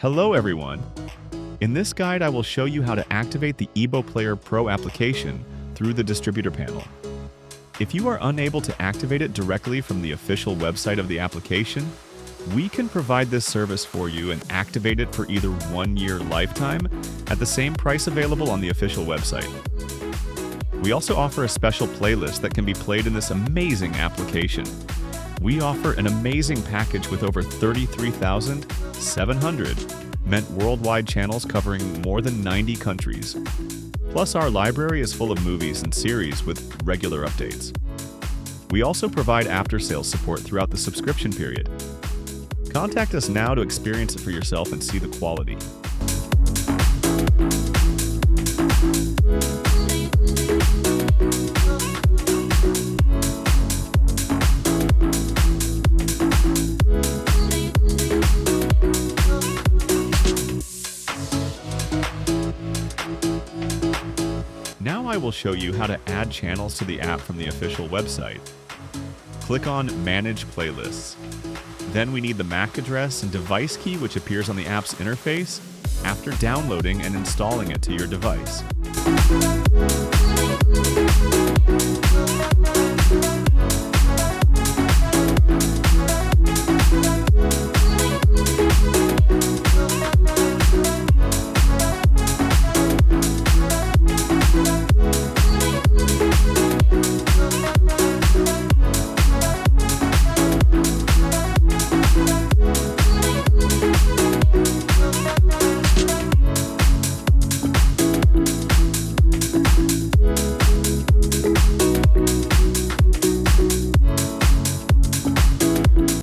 Hello everyone! In this guide I will show you how to activate the IBO Player Pro application through the distributor panel. If you are unable to activate it directly from the official website of the application, we can provide this service for you and activate it for either 1 year lifetime at the same price available on the official website. We also offer a special playlist that can be played in this amazing application. We offer an amazing package with over 33,700 meant worldwide channels covering more than 90 countries. Plus, our library is full of movies and series with regular updates. We also provide after-sales support throughout the subscription period. Contact us now to experience it for yourself and see the quality. Now I will show you how to add channels to the app from the official website. Click on Manage Playlists. Then we need the MAC address and device key which appears on the app's interface after downloading and installing it to your device.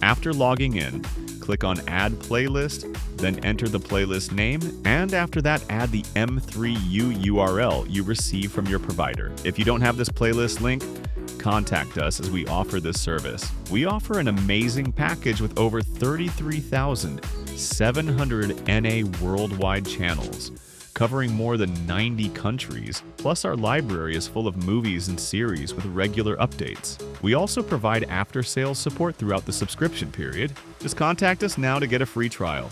After logging in, click on Add Playlist, then enter the playlist name, and after that add the M3U URL you receive from your provider. If you don't have this playlist link, contact us as we offer this service. We offer an amazing package with over 33,700 NA worldwide channels, covering more than 90 countries, plus our library is full of movies and series with regular updates. We also provide after-sales support throughout the subscription period. Just contact us now to get a free trial.